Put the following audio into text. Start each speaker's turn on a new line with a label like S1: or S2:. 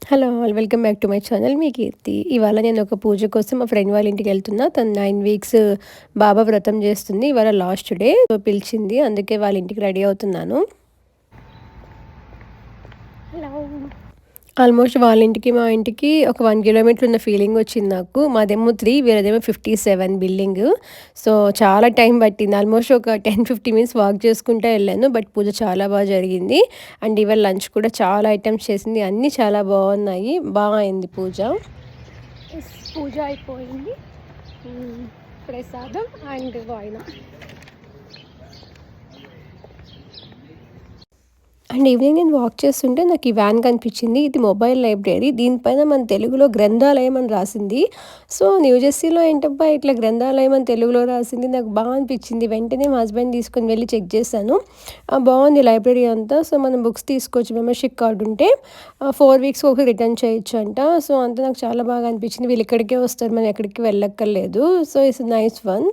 S1: Hello all welcome back to my channel మీ కీర్తి. ఇవాళ నేను ఒక పూజ కోసం మా ఫ్రెండ్ వాళ్ళ ఇంటికి వెళ్తున్నా. తను 9 వీక్స్ బాబా వ్రతం చేస్తుంది. ఇవాళ లాస్ట్ డే. సో పిలిచింది, అందుకే వాళ్ళ ఇంటికి రెడీ అవుతున్నాను. హలో. ఆల్మోస్ట్ వాళ్ళ ఇంటికి మా ఇంటికి ఒక 1 కిలోమీటర్ ఉన్న ఫీలింగ్ వచ్చింది నాకు. మాదేమో 3, వీళ్ళదేమో 57 బిల్డింగ్. సో చాలా టైం పట్టింది. ఆల్మోస్ట్ ఒక 10-15 మినిట్స్ వాక్ చేసుకుంటా వెళ్ళాను. బట్ పూజ చాలా బాగా జరిగింది. అండ్ ఇవాళ లంచ్ కూడా చాలా ఐటమ్స్ చేసింది. అన్నీ చాలా బాగున్నాయి. బాగా అయింది పూజ. పూజ అయిపోయింది. ప్రసాదం అండ్ వాయిన. అండ్ ఈవినింగ్ నేను వాక్ చేస్తుంటే నాకు ఈ వ్యాన్ కనిపించింది. ఇది మొబైల్ లైబ్రరీ. దీనిపైన మన తెలుగులో గ్రంథాలయం అని రాసింది. సో న్యూజెర్సీలో ఏంటబ్బా ఇట్లా గ్రంథాలయం అని తెలుగులో రాసింది, నాకు బాగా అనిపించింది. వెంటనే మా హస్బెండ్ తీసుకొని వెళ్ళి చెక్ చేశాను. బాగుంది లైబ్రరీ అంతా. సో మనం బుక్స్ తీసుకోవచ్చు, మెంబర్షిప్ కార్డు ఉంటే 4 వీక్స్ ఒకటి రిటర్న్ చేయొచ్చు అంట. సో అంతా నాకు చాలా బాగా అనిపించింది. వీళ్ళు ఇక్కడికే వస్తారు, మనం ఎక్కడికి వెళ్ళక్కర్లేదు. So it's nice one.